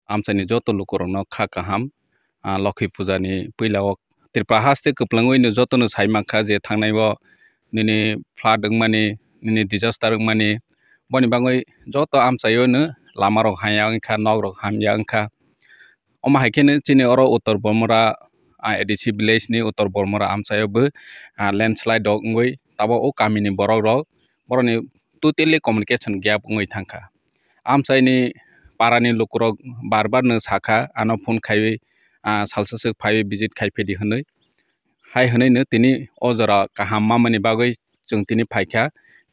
आमसाइनि जत लुकुरनो खा काहाम लखि फुजानि पैलाव त्रिपुरा हास्ते कप्लाङैनो जतनो साइमाखा जे थांनायबो निनि फ्लाड माने निनि डिजास्टार माने बनि बाङै जत आमसायोनो लामा रक हाया अंखा नग रक हामया अंखा अमा हाइकेनो चिनि अरो उत्तर बर्मरा एडिसि विलेज नि उत्तर बर्मरा आमसायोबो लैंडस्लाइड दग ngoi ताबो ओ कामिनि बरक रक बरनि टोटली कम्युनिकेशन गैप ngoi थांखा आमसाइनि पारानि लुकुरक बार साखा आनो फोन खाइबे सालसो फाइबे विजिट खाइफेदि हनै हाय हनैनो तिनि अजरा काहाम मामानि बागै जों तिनि फाइखा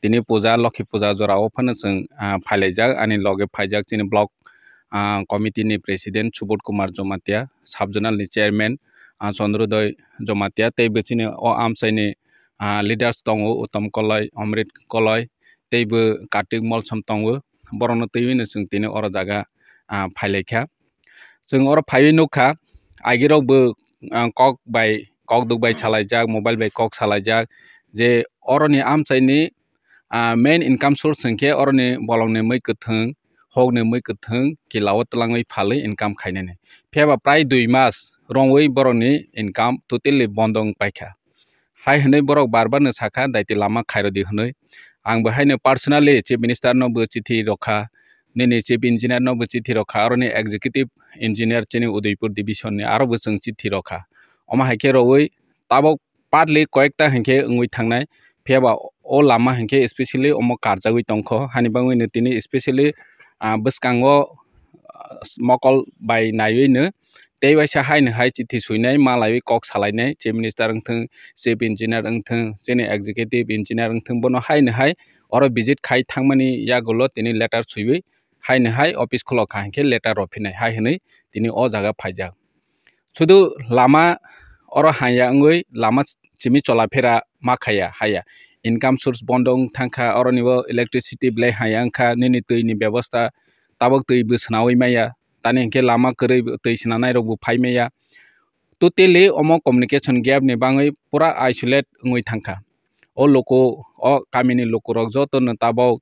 तिनि पूजा लखि पूजा जरा ओफानो जों फाइलाइजाक आनि लगे फाइजाक तिनि ब्लक कमिटि नि प्रेसिडेंट सुबोध कुमार जमातिया साबजोनाल नि चेयरमैन चंद्रोदय जमातिया तैबो तिनि ओ आमसाइनि लीडर्स दङ उत्तम कलय अमृत कलय तैबो कार्तिक मलसम दङ बरनो तैबिनो जों तिनि अर जागा फाइलाइखा जों अर फाइबे नुखा आगिरावबो कक दुबाई सालाइजाक मोबाइल बाय कक सालाइजाक जे अरनि आमसाइनि मेन इनकाम सोर्स संखे अरनि बलंनि मैकथों हगनि मैकथों किलाव तलाङै फालै इनकाम खाइनेने फेबा प्राय 2 मास रंवै बरनि इनकाम टोटली बन्दं पाइखा हाय हनै बरक बारबारनो साखा दाइति लामा खाइरदि हनै आं बहायनो पार्सोनाली चीफ मिनिस्टर नबो चिठी रखा निनि चीफ इंजीनियर नबो चिठी रखा अरनि एग्जीक्यूटिव इंजीनियर चिनि उदयपुर डिविजन नि आरो जों चिठी रखा अमा हाइके रवै ताबो पार्टली कयेकटा हंखे अंगै थांनाय फेबा ओ लामा हंखे स्पेशली अमो कारजागै तंखो हानिबाङै तिनि स्पेशली बसकांगो मकल बाय नायैनो तैवाइसा हायनो हाय चिठी सुइनाय मालाय कक सालायनाय चीफ मिनिस्टर अंथों चीफ इंजीनियर अंथों जेने एग्जीक्यूटिव इंजीनियर अंथों बनो हायनो हाय और विजिट खाइ थांमानि यागोल तिनि लेटार सुइबै हायनो हाय ऑफिस खलखा हंखे लेटार रफिनाय हाय हनै तिनि ओ जागा फाइजा सुदु लामा और हाया अंगै लामा चिमि चलाफेरा माखाया हाया इनकाम सोर्स बन्दं थांखा और निबो इलेक्ट्रिसिटी ब्ले हाया अंखा निनि तैनि व्यवस्था ताबक तै बोसनावै माया तानि हंखे लामा करै तै सनानाय रबो फाइमेया टोटली अमो कम्युनिकेशन गैप नि बाङै पूरा आइसोलेट ngoi थांखा ओ लोको ओ कामिनि लोको रक जतनो ताबक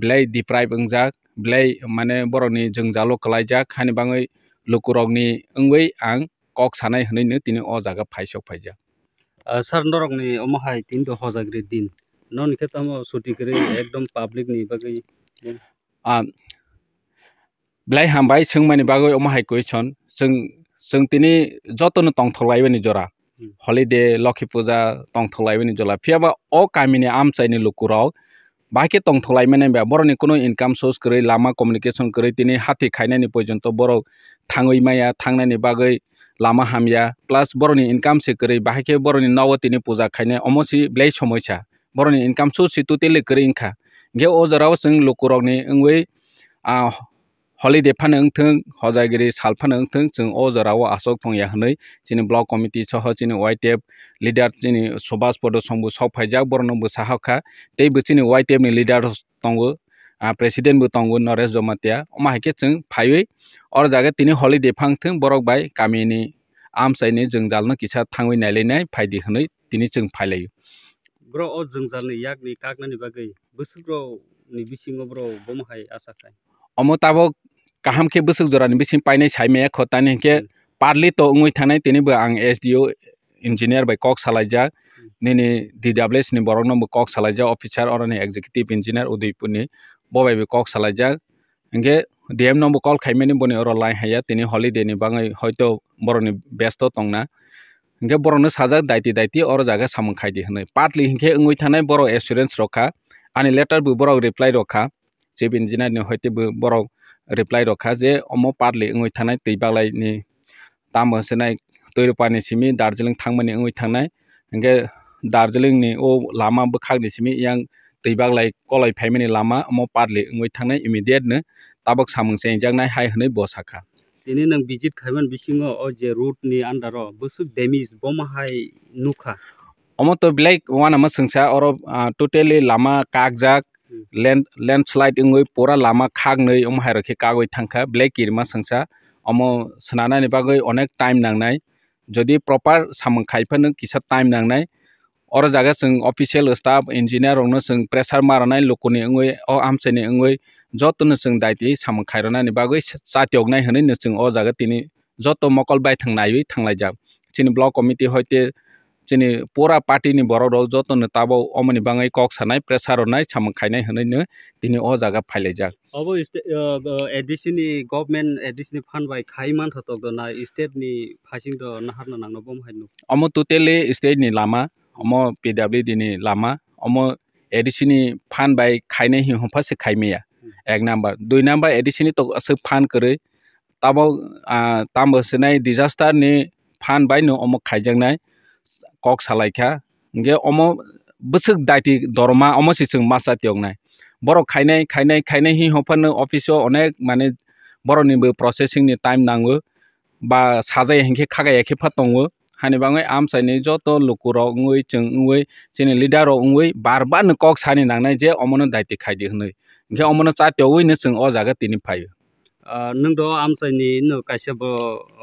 ब्ले डिप्राइव अंजाक ब्ले माने बरनि जों जालो कलाइजाक हानि बाङै लोको रकनि अंगै आं कक सानाय हनैनो तिनि ओ जागा फाइसक फाइजा सर नरकनि अमहाय तिन दो हजागिरि दिन नन खेतम सुटी करे एकदम पब्लिक नि बागै ब्लाइ हामबाय सोंमानि बागै अमहाय क्वेश्चन जों तिनि जतनो तंथलाइबनि जरा हलिडे लखि पूजा तंथलाइबनि जला फियाबा ओ कामिनि आमसाइनि लुकुराव बाके तंथलाइमने बा बरनि कोनो इनकाम सोर्स करे लामा कम्युनिकेशन करे तिनि हाथि खाइनायनि पर्यन्त बर थाङै माया थांनायनि बागै लामा हामिया प्लस बरनि इनकाम से करे बाके बरनि नवतिनि पूजा खाइनाय अमसि ब्लाइ समस्या बरनि इनकाम सोर्स टोटली करे इंखा गे ओ जराव जों लुकुरावनि अंगै हलिडे फानो अंथों हजागिरि साल फानो अंथों जों ओ जराव आसक थंया हनै चिनि ब्लक कमिटि सह चिनि वाइटेप लीडर चिनि सुभाष पद संबु सब फाइजाक बरनबो साहखा तै बचिनि वाइटेप नि लीडर तंगो प्रेसिडेंट बो तंगो नरेश जमातिया अमा हाइके जों फाइबै और जागा तिनि हलिडे फांथों बरक बाय कामिनि आमसाइनि जों जालनो किसा थाङै नायलायनाय फाइदि हनै तिनि जों फाइलायो ब्रो ओ जों जालनो यागनि कागनानि बागै बोसुग्रो नि बिसिङो ब्रो बमहाय आसाखाय अमो ताबक काहामखे बोसुग जरानि बिसिं पाइनाय साइमाया खतानि के पार्टली तो ngoi थानाय तिनिबो आं एसडीओ इंजीनियर बाय कक सालाइजा निनि डीडब्ल्यूएस नि बरक नम्बर कक सालाइजा ऑफिसर और नि एग्जीक्यूटिव इंजीनियर उदयपुरनि बबायबो कक सालाइजा इंगे डीएम नम्बर कल खाइमेनि बनि और लाइन हाया तिनि हलिडे नि बाङै हयतो बरनि व्यस्त तंना इंगे बरनो साजा दाइति और जागा सामन खाइदि हनै पार्टली हिंखे ngoi थानाय बर एश्योरेंस रखा आनि लेटर बो बर रिप्लाई रखा चीफ इंजीनियर नि हयतेबो बर रिप्लाई रखा जे अमो पार्टली ngoi थानाय तैबागलाय नि ताम होसनाय तैरपानि सिमि दार्जिलिंग थांमानि ngoi थानाय इंगे दार्जिलिंग नि ओ लामा बखागनि सिमि yang तैबागलाय कलाय फाइमानि लामा अमो पार्टली ngoi थानाय इमीडिएट नो ताबक सामंसे इंजागनाय हाय हनै बसाखा तिनि नों विजिट खाइमान बिसिङो ओ जे रूट नि अंडर बसु डैमेज बमहाय नुखा अमो तो ब्लैक वाना म संसा और टोटली लामा कागजाक लैंडस्लाइड ngoi पूरा लामा खागनै अमहाय रखे कागै थांखा ब्लैक किरमा संसा अमो सनानानि बागै अनेक टाइम नांनाय जदि प्रॉपर सामन खाइफानो किसा टाइम नांनाय और जागा जों ऑफिशियल स्टाफ इंजीनियर रंनो जों pressure मारनाय लोकोनि ngoi O आमसेनि ngoi jotono chung daiti samung khairona ni bagui chatioknai hwnoi no chung o jaga tini joto mokol bai thangnaiwi thanglaijak chini block committee hoite chini pura party ni borok rok jotono tabo omoni bangai kok sanai pressure ronai samung khainai hwnoi no tini o jaga phailaijak abo addition government addition fund by khaiman thotok na state ni phasing do naharna nangno bom hainu omo totally state ni lama omo PWD ni lama omo addition fund by khainai hi hompa se khaimia ek number 2 number addition to asuk fund kore tabo tambo senai disaster ni fund by no omo khaijangnai kok salaikha nge omo busuk daiti dorma omo sisung masa tioknai borok khainai hi hopano office o onek mane boroni bo processing ni time nango ba sajai hengke khaga ekhe phatongo hani bangai amsai ni joto lukuro ngui chung ngui chini leader ro ngui barbar no kok sani nangnai je omono daiti khaidi hnoi nge omono cha tiowui no chung o jaga tini phaio nungdo amsai ni no kaisa bo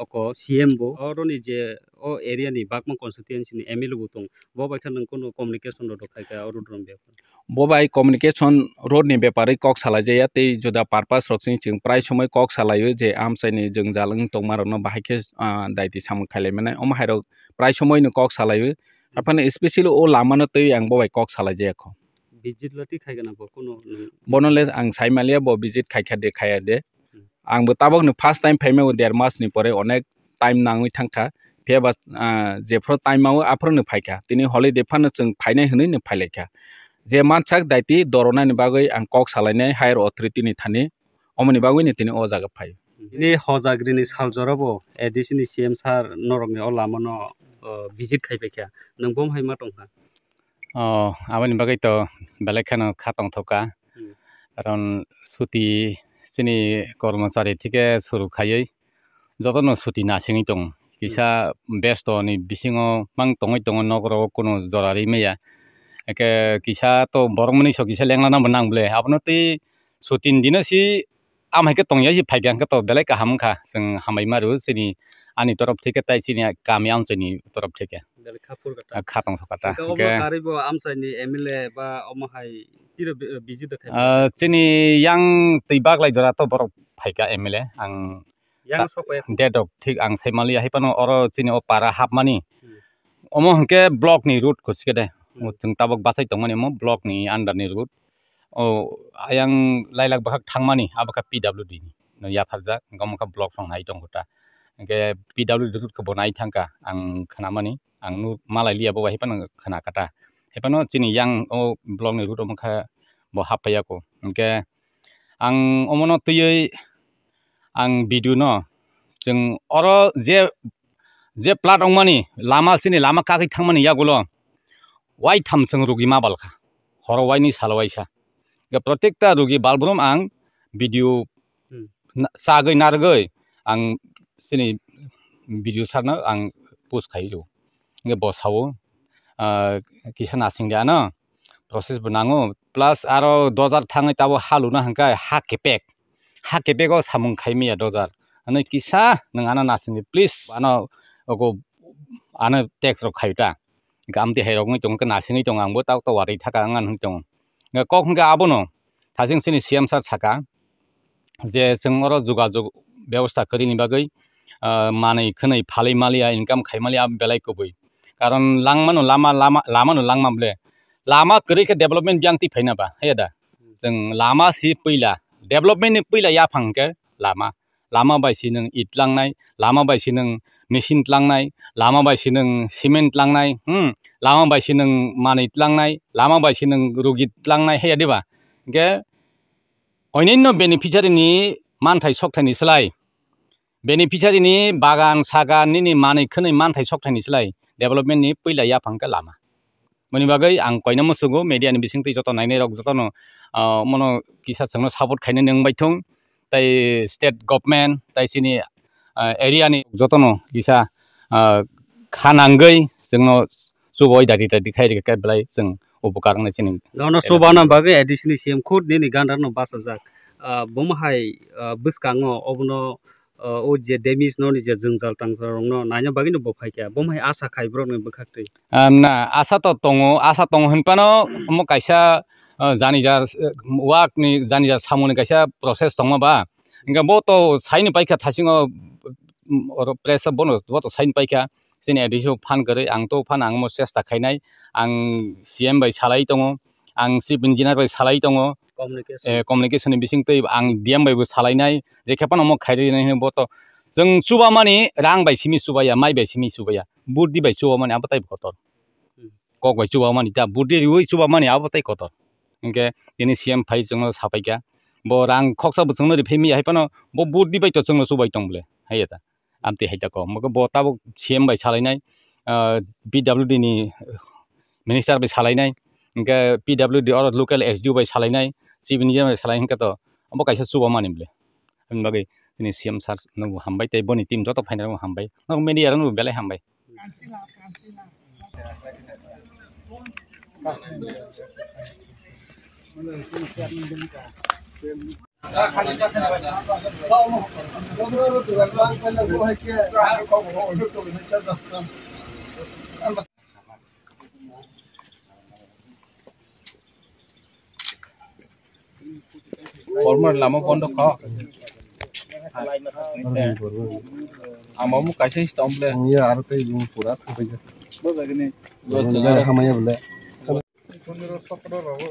oko CEM bo oroni je o area ni bakma constituency ni MLA butong bo baikha nung kono communication ro khaika orudrom be bobai communication road ni beparai kok salajaya tei joda purpose rok chung prai somoi kok salayo je amsai ni jung jalung tongmarok no bahike daiti samung khailaimane omo hairok prai somoi no kok salayo apane especially o lama no tei ang bobai kok salajaya kho visit lati khaigana bo kono bonole ang saimalia bo visit khaikha de khaya de ang bo tabok no first time phaime o der mas ni pore onek time nangui thangkha pheba jefro time mau afro no phaikha tini holiday phano chung phainai hnoi no phailaikha je manchak daiti dorona ni bagui ang kok salainai higher authority ni thani omoni bagui ni tini o jaga phai ini Hojagirini saljorabo addition CM sar norok ni o lama no visit khaibekha nung bom hai ma tongha aboni bagai to belekhano khatong thoka karon suti chini kormachari thike suru khaioi jotono suti nasingi tong kisa besto ni bisingo mang tongoi tongo nogro kono jorari meya eke kisa to bormuni so kisa lenglana banang ble abno ti sutin dinasi am haike tongya ji phaigyang ka to belai kaham kha sing hamai maru chini ani torop thike tai chini kami am chini torop thike belai khapur kata khatong thokata ke karibo amsai ni MLA ba omahai tiro visit de chini yang Twibaklai jora to borok phaika MLA ang yang sokoy dedok thik ang semali haipano oro chini o para hapmani omo hangke block ni route khoske de chung tabok basai tongmani mo block ni under ni route o ayang lailak bahak thangmani abaka PWD ni no ya pharja gomka block song nai tong gota ke PWD route ko bonai thangka ang khanamani ang nu malai liya bo haipano khana kata haipano chini yang o block ni route omkha bo hapaya ko ke ang omono tuyoi ang video no जों अरो जे plot अंगमानि Lama सिनि लामा काखै थांमानि यागुलो वाइ थामसों रुगि माबालखा हर वाइनि सालवाइसा गे प्रत्येकता रुगि बालब्रम आं video सागै नारगै आं सिनि video सारनो आं post खाइलो गे बसावो किसा नासिंगा न प्रोसेस बनाङो प्लस आरो दजार थाङै ताबो हालुना हंका हा केपेगो सामुं खाइमिया दजार ane kisa nang ana nasingi please ano ogo ana text ro khaita gamti herong ngi tong ka nasingi tong angbo taw to wari thaka ngan hung tong nga kok hungka abono thasing sini CM sar saka je sengoro jogajog ব্যবস্থা kari ni bagai manai khonai phalai malia income khaimalia belai kobui karon langmano lama no langmamble lama kari ke development byangti phaina ba heda jeng lama si peila development ni peila ya phangke lama baisi nang it langnai lama baisi nang machine langnai lama baisi nang cement langnai lama baisi nang manai langnai lama baisi nang rugit langnai he adiba ge oinenno beneficiary ni manthai sokthani slai beneficiary ni bagan sagan ni manai khonai manthai sokthani slai development ni peila ya phangka lama moni bagai ang koina musugo media ni bisingti joto nainai rok joto no mono kisa sangno support khaine nang baithong tai state government tai sini area ni jotono kisa khanangai jengno suboi dadi khairi ka blai jeng upakar na chini dono CHUBANA bage addition CM khud ni gandar no basajak bomhai buskango obno o je demis no ni je jungjal tangrong no naina bage no bophaikya bomhai asa khaibro no bokhaktei na asa to tongo hunpano mo kaisa जानिजार वाकनि जानिजार साम'नि गायसा process दङबा इनका बतो sign Paika थासिङो press बनो बतो sign Paika जोंनि एडिसो फान करे आंथ' फान आं मो चेष्टा खायनाय आं CM बाय सालाय दङ आं चिफ इन्जिनियार बाय सालाय दङ कमिउनिकेशननि बिसिंतै आं DM बायबो सालायनाय जे खेपान म खायरिनाय बतो जों सुबा मानि रां बाय सिमि सुबाया माइ बाय सिमि सुबाया बुद्धि बाय सुबा मानि आबताय खतर कक बाय सुबा मानि दा बुद्धि रुइ सुबा मानि आबताय खतर इनके दिनै CM फाइ जोंनो सापायका bo rang khoksa bchungno ri phemi haipano bo buddi bai to chungno subai tongle hayata amti haita ko mo bo tabo CM bai salainai PWD ni minister bai salainai inka PWD or local SDO bai salainai chief engineer bai salain ka to bo kaisa suba manimle am bagai ni CM sar no hambai tai boni team joto final no hambai no media no belai hambai Bormura lama bondo kho amamu kaisa stomble ya artai yung pura thabai bojagini hamaya bole 15 17 rabo